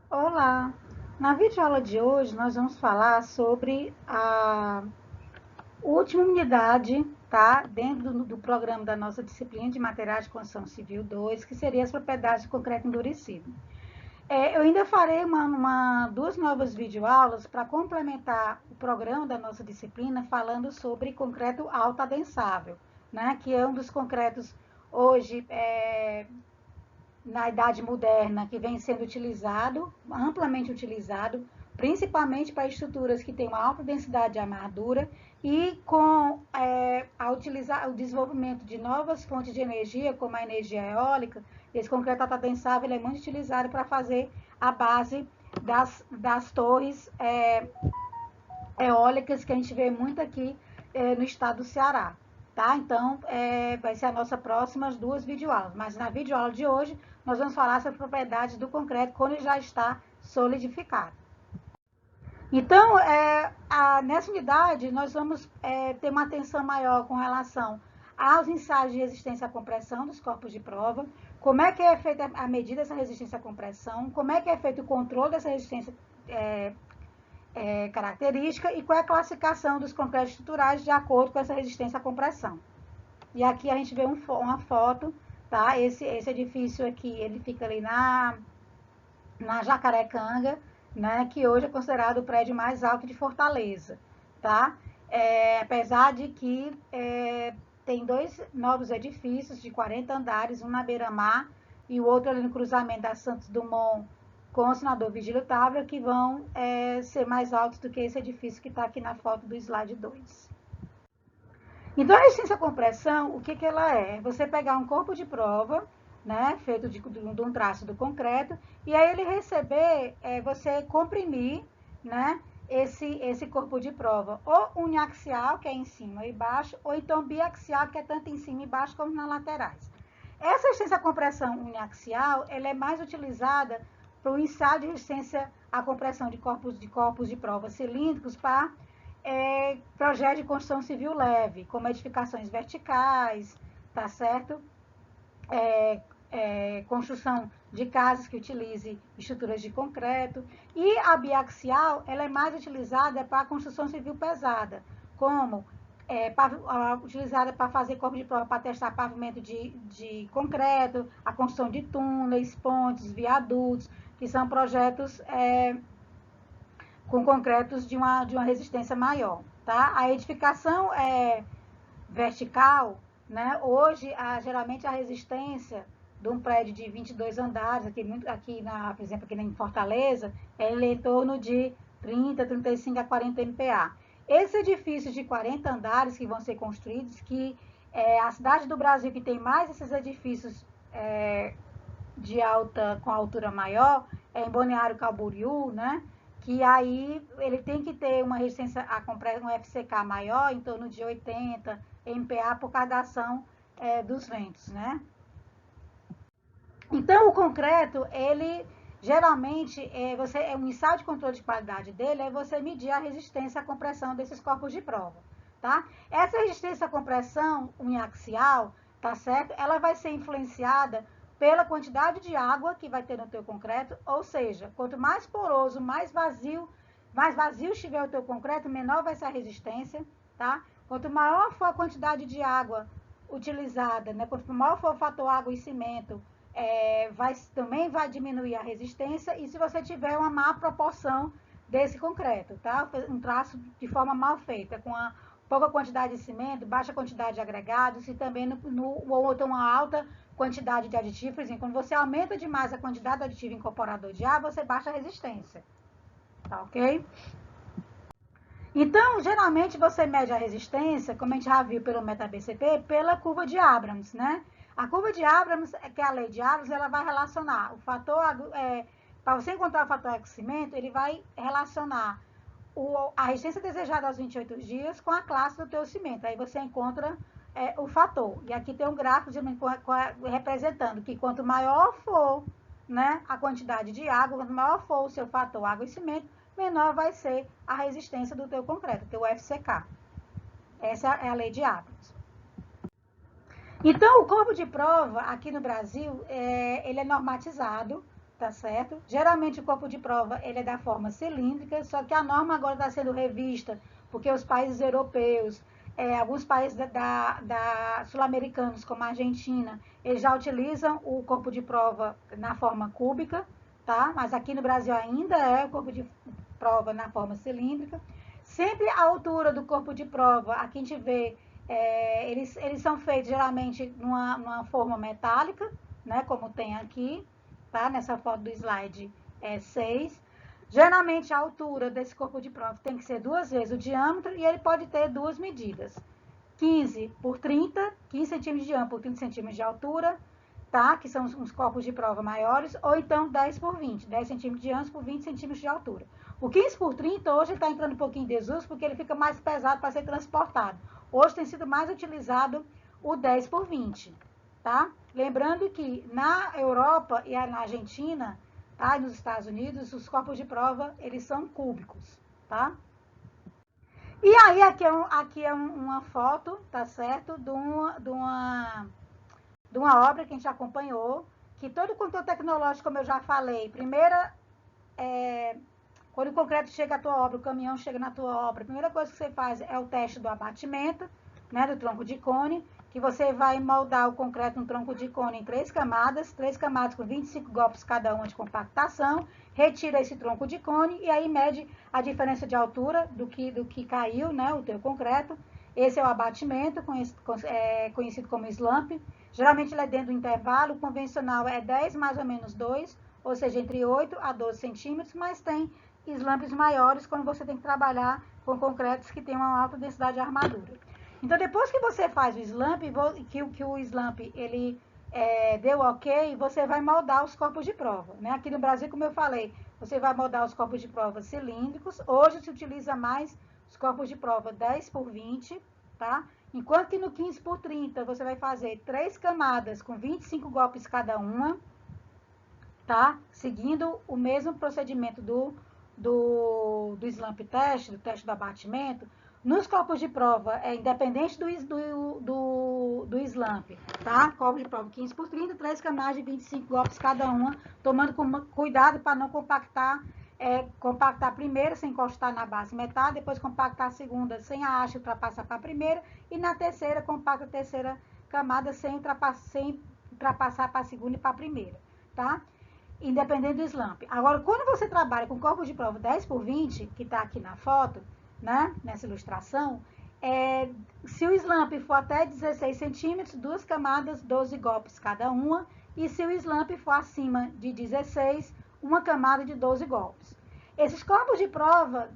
Olá! Na videoaula de hoje nós vamos falar sobre a última unidade, tá? Dentro do programa da nossa disciplina de materiais de construção civil 2, que seria as propriedades de concreto endurecido. Eu ainda farei duas novas videoaulas para complementar o programa da nossa disciplina falando sobre concreto autoadensável, né? Que é um dos concretos hoje na idade moderna, que vem sendo utilizado, amplamente utilizado, principalmente para estruturas que têm uma alta densidade de armadura e com o desenvolvimento de novas fontes de energia, como a energia eólica, esse concreto atadensável é muito utilizado para fazer a base das torres eólicas que a gente vê muito aqui no estado do Ceará. Tá? Então, vai ser a nossa próxima duas videoaulas. Mas na videoaula de hoje, nós vamos falar sobre propriedades do concreto quando ele já está solidificado. Então, nessa unidade, nós vamos ter uma atenção maior com relação aos ensaios de resistência à compressão dos corpos de prova, como é que é feita a medida dessa resistência à compressão, como é que é feito o controle dessa resistência característica e qual é a classificação dos concretos estruturais de acordo com essa resistência à compressão. E aqui a gente vê uma foto, tá? Esse edifício aqui, ele fica ali na Jacarecanga, né? Que hoje é considerado o prédio mais alto de Fortaleza, tá? Apesar de que tem dois novos edifícios de 40 andares, um na beira-mar e o outro ali no cruzamento da Santos Dumont com o senador Vigílio Távora, que vão ser mais altos do que esse edifício que está aqui na foto do slide 2. Então, a resistência à compressão, o que, que ela é? É você pegar um corpo de prova, né, feito de um traço do concreto, e aí ele receber, você comprimir, né, esse corpo de prova, ou uniaxial, que é em cima e embaixo, ou então biaxial, que é tanto em cima e embaixo como nas laterais. Essa resistência à compressão uniaxial, ela é mais utilizada para o ensaio de resistência à compressão de corpos de prova cilíndricos para projeto de construção civil leve, como edificações verticais, tá certo? Construção de casas que utilize estruturas de concreto. E a biaxial, ela é mais utilizada para a construção civil pesada, como utilizada para fazer corpo de prova para testar pavimento de concreto, a construção de túneis, pontes, viadutos, que são projetos com concretos de uma resistência maior. Tá? A edificação vertical, né? Hoje, geralmente a resistência de um prédio de 22 andares, por exemplo, aqui em Fortaleza, é em torno de 30, 35 a 40 MPa. Esses edifícios de 40 andares que vão ser construídos, que a cidade do Brasil que tem mais esses edifícios com altura maior, em Balneário Camboriú, né? Que aí ele tem que ter uma resistência a um FCK maior, em torno de 80 MPa por causa da ação dos ventos, né? Então, o concreto, ele geralmente, um ensaio de controle de qualidade dele é você medir a resistência à compressão desses corpos de prova, tá? Essa resistência à compressão uniaxial, tá certo? Ela vai ser influenciada pela quantidade de água que vai ter no teu concreto, ou seja, quanto mais poroso, mais vazio estiver o teu concreto, menor vai ser a resistência, tá? Quanto maior for a quantidade de água utilizada, né? Quanto maior for o fator água e cimento, também vai diminuir a resistência, e se você tiver uma má proporção desse concreto, tá? Um traço de forma mal feita, com a pouca quantidade de cimento, baixa quantidade de agregados e também ou então uma alta quantidade de aditivos. Por exemplo, quando você aumenta demais a quantidade de aditivo incorporador de ar, você baixa a resistência, tá ok? Então, geralmente você mede a resistência, como a gente já viu pelo MetaBCP, pela curva de Abrams, né? A curva de Abrams, que é a lei de Abrams, ela vai relacionar o fator, para você encontrar o fator aquecimento, ele vai relacionar a resistência desejada aos 28 dias com a classe do teu cimento. Aí você encontra o fator. E aqui tem um gráfico representando que quanto maior for, né, a quantidade de água, quanto maior for o seu fator água e cimento, menor vai ser a resistência do teu concreto, teu FCK. Essa é a lei de Abrams. Então, o corpo de prova aqui no Brasil, ele é normatizado, tá certo? Geralmente o corpo de prova ele é da forma cilíndrica, só que a norma agora está sendo revista, porque os países europeus, alguns países sul-americanos, como a Argentina, eles já utilizam o corpo de prova na forma cúbica, tá? Mas aqui no Brasil ainda é o corpo de prova na forma cilíndrica. Sempre a altura do corpo de prova, aqui a gente vê, eles são feitos geralmente numa forma metálica, né? Como tem aqui, tá? Nessa foto do slide 6. Geralmente a altura desse corpo de prova tem que ser 2 vezes o diâmetro e ele pode ter 2 medidas. 15 por 30, 15 centímetros de diâmetro por 30 centímetros de altura, tá? Que são uns corpos de prova maiores, ou então 10 por 20, 10 centímetros de diâmetro por 20 centímetros de altura. O 15 por 30 hoje está entrando um pouquinho em desuso porque ele fica mais pesado para ser transportado. Hoje tem sido mais utilizado o 10 por 20, tá? Lembrando que na Europa e na Argentina, tá? E nos Estados Unidos, os corpos de prova, eles são cúbicos, tá? E aí, aqui é uma foto, tá certo? De uma obra que a gente acompanhou, que todo o conteúdo tecnológico, como eu já falei, quando o concreto chega à tua obra, o caminhão chega na tua obra, a primeira coisa que você faz é o teste do abatimento, né, do tronco de cone, que você vai moldar o concreto no tronco de cone em 3 camadas com 25 golpes cada uma de compactação, retira esse tronco de cone e aí mede a diferença de altura do que caiu, né, o teu concreto. Esse é o abatimento, conhecido como slump. Geralmente ele é dentro do intervalo, o convencional é 10 mais ou menos 2, ou seja, entre 8 a 12 centímetros, mas tem slumps maiores quando você tem que trabalhar com concretos que têm uma alta densidade de armadura. Então, depois que você faz o slump, que o slump ele deu ok, você vai moldar os corpos de prova, né? Aqui no Brasil, como eu falei, você vai moldar os corpos de prova cilíndricos. Hoje se utiliza mais os corpos de prova 10 por 20, tá? Enquanto que no 15 por 30 você vai fazer 3 camadas com 25 golpes cada uma, tá? Seguindo o mesmo procedimento do slump test, do teste do abatimento. Nos corpos de prova, independente do slump, tá? Corpo de prova 15 por 30, 3 camadas de 25 golpes cada uma, tomando cuidado para não compactar primeiro sem encostar na base metade, depois compactar a segunda sem a haste ultrapassar para a primeira, e na terceira, compacta a terceira camada sem ultrapassar para a segunda e para a primeira, tá? Independente do slump. Agora, quando você trabalha com corpo de prova 10 por 20, que está aqui na foto, né, nessa ilustração, se o slump for até 16 centímetros, 2 camadas, 12 golpes cada uma, e se o slump for acima de 16, uma camada de 12 golpes. Esses corpos de prova,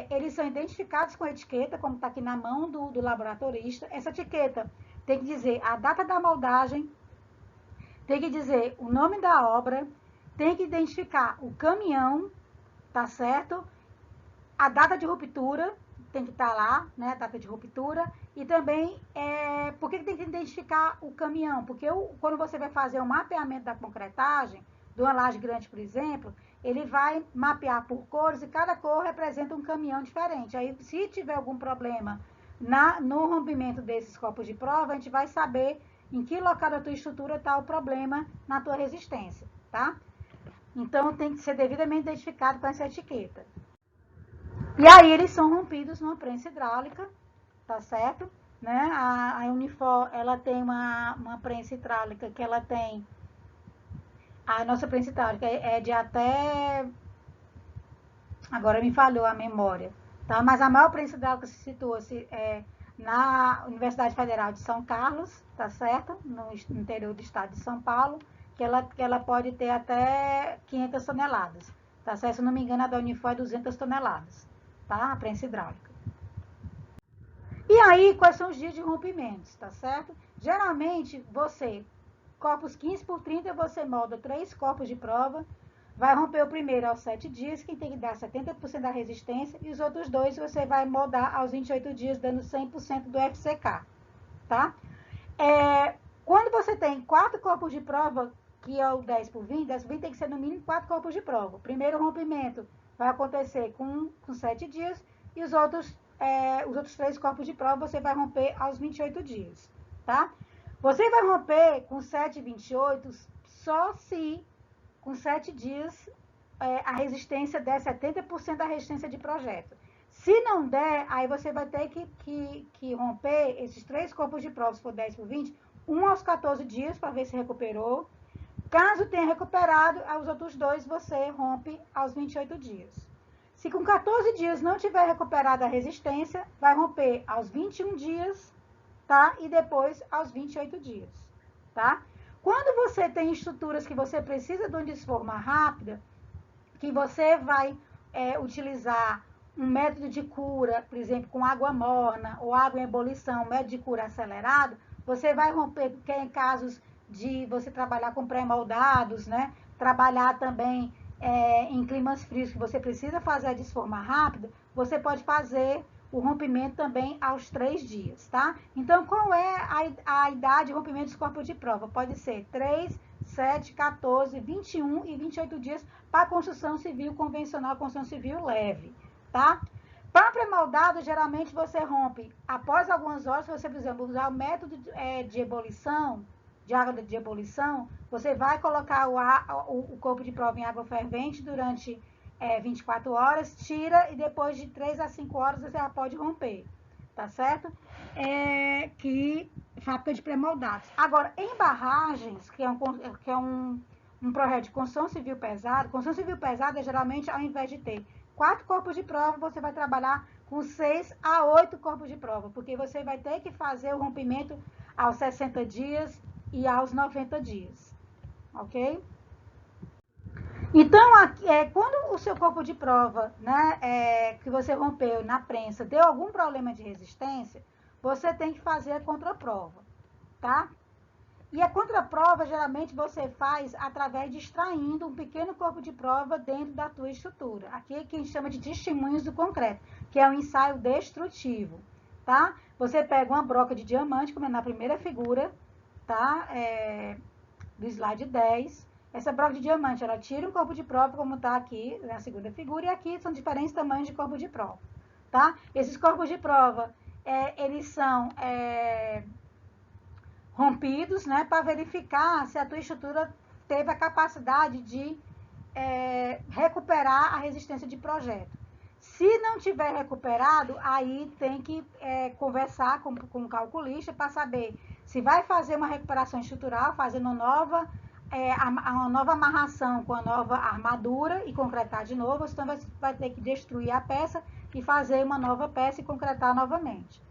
eles são identificados com etiqueta, como está aqui na mão do laboratorista. Essa etiqueta tem que dizer a data da moldagem, tem que dizer o nome da obra, tem que identificar o caminhão, tá certo? A data de ruptura, tem que estar lá, né? A data de ruptura. E também, por que tem que identificar o caminhão? Porque quando você vai fazer o mapeamento da concretagem, de uma laje grande, por exemplo, ele vai mapear por cores e cada cor representa um caminhão diferente. Aí, se tiver algum problema no rompimento desses corpos de prova, a gente vai saber em que local da tua estrutura está o problema na tua resistência, tá? Então, tem que ser devidamente identificado com essa etiqueta. E aí, eles são rompidos numa prensa hidráulica, tá certo? Né? A Unifor, ela tem uma prensa hidráulica que ela tem... A nossa prensa hidráulica é de até... Agora me falhou a memória, tá? Mas a maior prensa hidráulica se situa-se na Universidade Federal de São Carlos, tá certo? No interior do estado de São Paulo, que ela pode ter até 500 toneladas, tá certo? Se eu não me engano, a da Unifor é 200 toneladas, tá? A prensa hidráulica. E aí, quais são os dias de rompimentos, tá certo? Geralmente, corpos 15 por 30, você molda 3 corpos de prova, vai romper o primeiro aos 7 dias, que tem que dar 70% da resistência, e os outros 2 você vai moldar aos 28 dias, dando 100% do FCK, tá? Quando você tem 4 corpos de prova, que é o 10 por 20, 10 por 20 tem que ser no mínimo 4 corpos de prova. O primeiro rompimento vai acontecer com 7 dias, e os outros 3 corpos de prova você vai romper aos 28 dias, tá? Você vai romper com 7 e 28 só se com 7 dias, a resistência der 70% da resistência de projeto. Se não der, aí você vai ter que romper esses 3 corpos de prova, se for 10 por 20, um aos 14 dias, para ver se recuperou. Caso tenha recuperado, os outros 2 você rompe aos 28 dias. Se com 14 dias não tiver recuperado a resistência, vai romper aos 21 dias, tá? E depois aos 28 dias, tá? Quando você tem estruturas que você precisa de uma desforma rápida, que você vai utilizar um método de cura, por exemplo, com água morna ou água em ebulição, um método de cura acelerado, você vai romper, porque em casos de você trabalhar com pré-moldados, né? Trabalhar também em climas frios, que você precisa fazer a desforma rápida, você pode fazer o rompimento também aos 3 dias, tá? Então, qual é a idade de rompimento dos corpos de prova? Pode ser 3, 7, 14, 21 e 28 dias para construção civil convencional, construção civil leve, tá? Para pré-moldado, geralmente você rompe após algumas horas. Se você, por exemplo, usar o método de ebulição, de água de ebulição, você vai colocar o corpo de prova em água fervente durante 24 horas, tira e depois de 3 a 5 horas você já pode romper, tá certo? Que fábrica de pré-moldados. Agora, em barragens, que é um projeto de construção civil pesada, construção civil pesada, geralmente, ao invés de ter 4 corpos de prova, você vai trabalhar com 6 a 8 corpos de prova, porque você vai ter que fazer o rompimento aos 60 dias e aos 90 dias, ok? Então, quando o seu corpo de prova, né, que você rompeu na prensa, deu algum problema de resistência, você tem que fazer a contraprova, tá? E a contraprova, geralmente, você faz através de extraindo um pequeno corpo de prova dentro da tua estrutura. Aqui é que a gente chama de testemunhos do concreto, que é um ensaio destrutivo, tá? Você pega uma broca de diamante, como é na primeira figura, tá? Do slide 10. Essa broca de diamante, ela tira um corpo de prova, como está aqui na segunda figura, e aqui são diferentes tamanhos de corpo de prova, tá? Esses corpos de prova, eles são rompidos, né, para verificar se a tua estrutura teve a capacidade de recuperar a resistência de projeto. Se não tiver recuperado, aí tem que conversar com o calculista para saber se vai fazer uma recuperação estrutural, fazendo uma nova amarração com a nova armadura e concretar de novo, ou senão vai ter que destruir a peça e fazer uma nova peça e concretar novamente.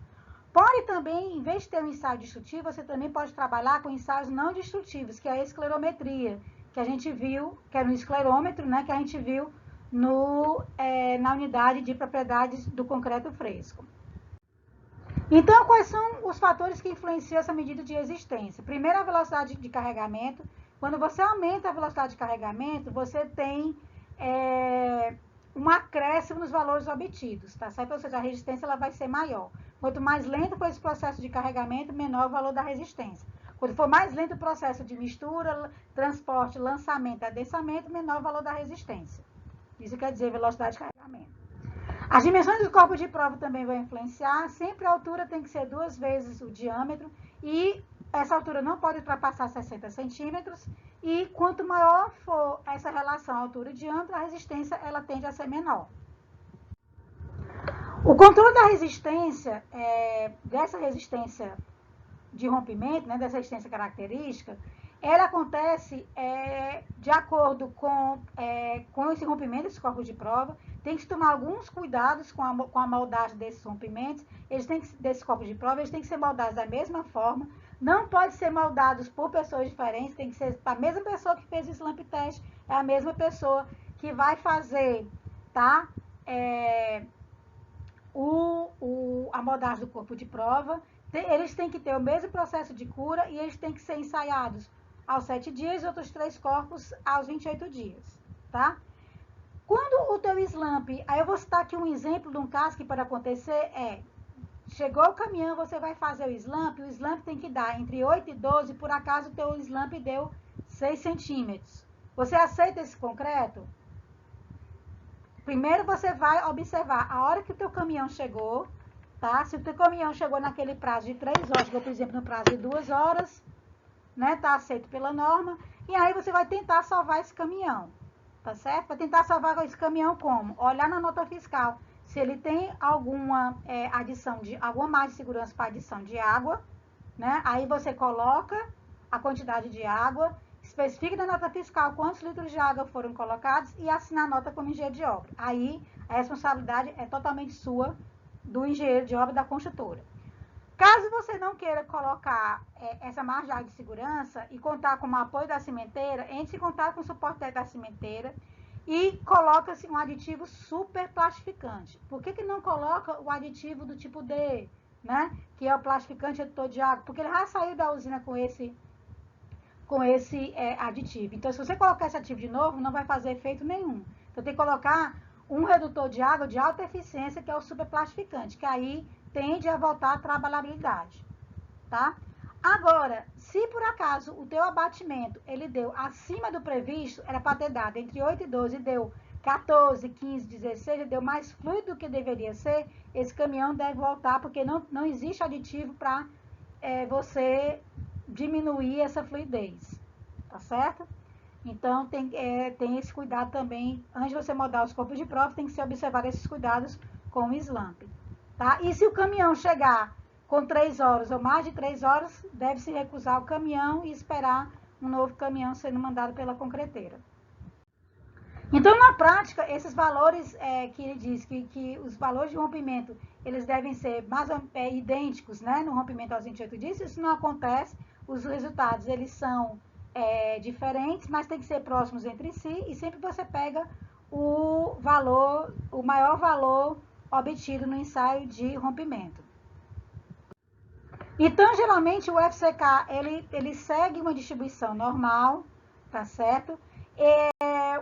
Pode também, em vez de ter um ensaio destrutivo, você também pode trabalhar com ensaios não destrutivos, que é a esclerometria, que a gente viu, que é no esclerômetro, né, que a gente viu na unidade de propriedades do concreto fresco. Então, quais são os fatores que influenciam essa medida de resistência? Primeiro, a velocidade de carregamento. Quando você aumenta a velocidade de carregamento, você tem um acréscimo nos valores obtidos, tá certo? Ou seja, a resistência ela vai ser maior. Quanto mais lento for esse processo de carregamento, menor o valor da resistência. Quando for mais lento o processo de mistura, transporte, lançamento, adensamento, menor o valor da resistência. Isso quer dizer velocidade de carregamento. As dimensões do corpo de prova também vão influenciar. Sempre a altura tem que ser 2 vezes o diâmetro e essa altura não pode ultrapassar 60 centímetros. E quanto maior for essa relação altura e diâmetro, a resistência ela tende a ser menor. O controle da resistência, dessa resistência de rompimento, né, dessa resistência característica, ela acontece de acordo com esse rompimento desse corpo de prova. Tem que se tomar alguns cuidados com a moldagem desses rompimentos. Desses corpos de prova, eles têm que ser moldados da mesma forma. Não pode ser moldados por pessoas diferentes, tem que ser a mesma pessoa que fez o slump test, é a mesma pessoa que vai fazer, tá? A moldagem do corpo de prova. Eles têm que ter o mesmo processo de cura e eles têm que ser ensaiados aos 7 dias e outros 3 corpos aos 28 dias, tá? Quando o teu slump, aí eu vou citar aqui um exemplo de um caso que pode acontecer, chegou o caminhão, você vai fazer o slump tem que dar entre 8 e 12, por acaso o teu slump deu 6 centímetros. Você aceita esse concreto? Primeiro você vai observar a hora que o teu caminhão chegou, tá? Se o teu caminhão chegou naquele prazo de 3 horas, chegou, por exemplo, no prazo de 2 horas, né? Tá aceito pela norma. E aí você vai tentar salvar esse caminhão, tá certo? Vai tentar salvar esse caminhão como? Olhar na nota fiscal se ele tem alguma alguma margem de segurança para adição de água, né? Aí você coloca a quantidade de água, especifica na nota fiscal quantos litros de água foram colocados e assina a nota como engenheiro de obra. Aí a responsabilidade é totalmente sua, do engenheiro de obra da construtora. Caso você não queira colocar essa margem de segurança e contar com o apoio da cimenteira, entre em contato com o suporte da cimenteira e coloca-se um aditivo super plastificante. Por que não coloca o aditivo do tipo D, né? Que é o plastificante redutor de água? Porque ele já saiu da usina com esse aditivo. Então, se você colocar esse aditivo de novo, não vai fazer efeito nenhum. Então, tem que colocar um redutor de água de alta eficiência, que é o superplastificante, que aí tende a voltar a trabalhabilidade, tá? Agora, se por acaso o teu abatimento, ele deu acima do previsto, era para ter dado entre 8 e 12, deu 14, 15, 16, ele deu mais fluido do que deveria ser, esse caminhão deve voltar, porque não existe aditivo para você diminuir essa fluidez, tá certo? Então, tem esse cuidado também, antes de você mudar os corpos de prova, tem que se observar esses cuidados com o slump, tá? E se o caminhão chegar com 3 horas ou mais de 3 horas, deve-se recusar o caminhão e esperar um novo caminhão sendo mandado pela concreteira. Então, na prática, esses valores que ele diz que os valores de rompimento, eles devem ser mais idênticos, né, no rompimento aos 28 dias, isso não acontece, os resultados, eles são diferentes, mas tem que ser próximos entre si, e sempre você pega o maior valor obtido no ensaio de rompimento. Então, geralmente, o FCK, ele segue uma distribuição normal, tá certo?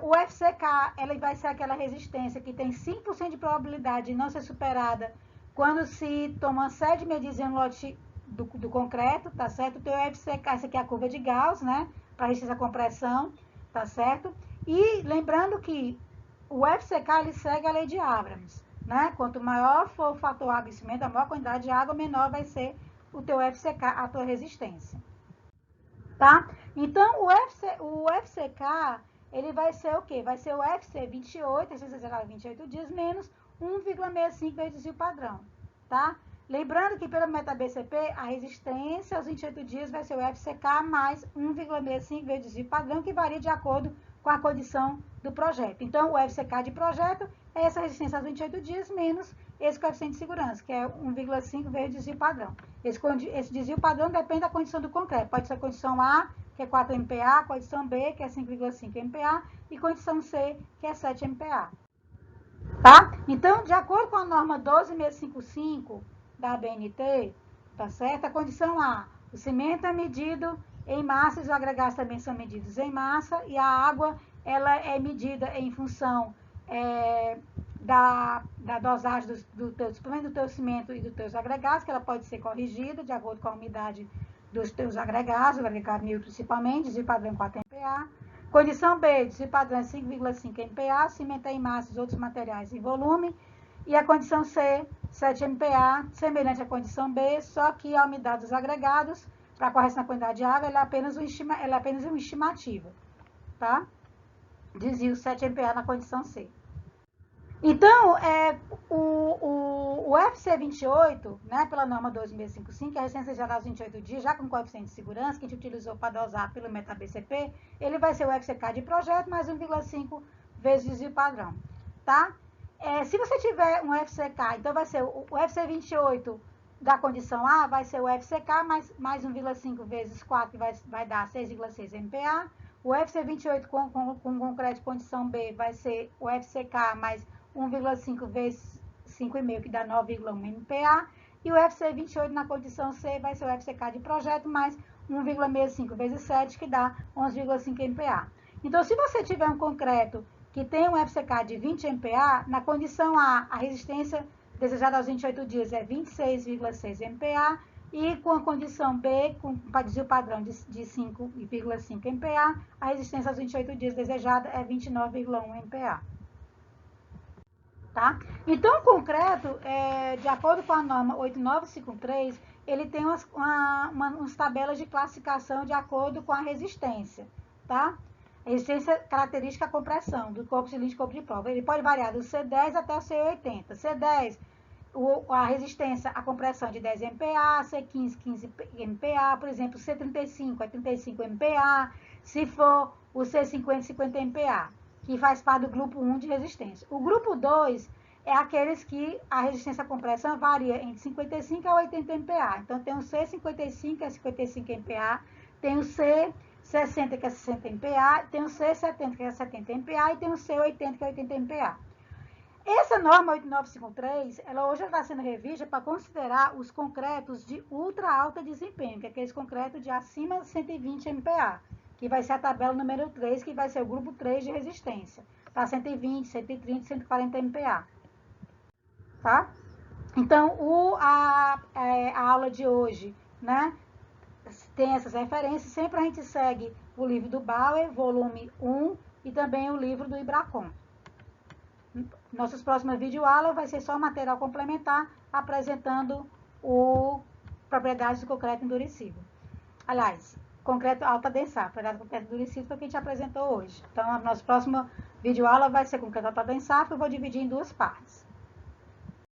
O FCK, ele vai ser aquela resistência que tem 5% de probabilidade de não ser superada quando se toma uma série de medidas no lote do concreto, tá certo? O teu FCK, essa aqui é a curva de Gauss, né? Para resistência à compressão, tá certo? E lembrando que o FCK, ele segue a lei de Abrams, né? Quanto maior for o fator aquecimento, a maior quantidade de água, menor vai ser o teu FCK, a tua resistência, tá? Então, o FCK, ele vai ser o quê? Vai ser o FC 28, resistência zerada 28 dias, menos 1,65 vezes o desvio padrão, tá? Lembrando que pela meta BCP, a resistência aos 28 dias vai ser o FCK mais 1,65 vezes o desvio padrão, que varia de acordo com a condição do projeto. Então, o FCK de projeto é essa resistência aos 28 dias menos esse coeficiente de segurança, que é 1,5 vezes o desvio padrão. Esse desvio padrão depende da condição do concreto. Pode ser a condição A, que é 4 MPa, condição B, que é 5,5 MPa, e condição C, que é 7 MPa. Tá? Então, de acordo com a norma 12655 da ABNT, tá certo? A condição A, o cimento é medido em massa, os agregados também são medidos em massa, e a água, ela é medida em função da dosagem do teu cimento e dos teus agregados, que ela pode ser corrigida de acordo com a umidade dos teus agregados, o agregado mil principalmente, desvio padrão 4 MPa. Condição B, desvio padrão 5,5 MPa, cimento em massa e outros materiais em volume. E a condição C, 7 MPa, semelhante à condição B, só que a umidade dos agregados, para a correção da quantidade de água, ela é apenas uma estimativa, tá? Desvio 7 MPa na condição C. Então, o FC 28, né, pela norma 2655, que é a resistência geral aos 28 dias, já com coeficiente de segurança, que a gente utilizou para dosar pelo meta-BCP, ele vai ser o FCK de projeto mais 1,5 vezes o desvio padrão, tá? Se você tiver um FCK, então vai ser o FC 28 da condição A, vai ser o FCK mais 1,5 vezes 4, que vai dar 6,6 MPa. O FC 28 com concreto de condição B vai ser o FCK mais 1,5 vezes 5,5, que dá 9,1 MPa. E o FC 28 na condição C vai ser o FCK de projeto mais 1,65 vezes 7, que dá 11,5 MPa. Então, se você tiver um concreto que tem um FCK de 20 MPa, na condição A, a resistência desejada aos 28 dias é 26,6 MPa, e com a condição B, para desvio padrão de 5,5 MPa, a resistência aos 28 dias desejada é 29,1 MPa. tá? Então, o concreto, de acordo com a norma 8953, ele tem umas tabelas de classificação de acordo com a resistência, tá? Resistência característica à compressão do corpo cilíndrico e corpo de prova. Ele pode variar do C10 até o C80. C10, a resistência à compressão de 10 MPa, C15, 15 MPa, por exemplo, C35 é 35 MPa, se for o C50, 50 MPa, que faz parte do grupo 1 de resistência. O grupo 2 é aqueles que a resistência à compressão varia entre 55 a 80 MPa. Então, tem o C55, que é 55 MPa, tem o C60, que é 60 MPa, tem o C70, que é 70 MPa, e tem o C80, que é 80 MPa. Essa norma 8953, ela hoje está sendo revista para considerar os concretos de ultra alta desempenho, que é aqueles concretos de acima de 120 MPa, que vai ser a tabela número 3, que vai ser o grupo 3 de resistência, tá? 120, 130, 140 MPa, tá? Então, a aula de hoje, né, tem essas referências, sempre a gente segue o livro do Bauer, volume 1, e também o livro do Ibracon. Nossas próximas videoaulas vai ser só material complementar, apresentando propriedades do concreto endurecido. Aliás, concreto alta densar, propriedades do concreto endurecido foi o que a gente apresentou hoje. Então, a nossa próxima videoaula vai ser concreto alta densar, que eu vou dividir em duas partes.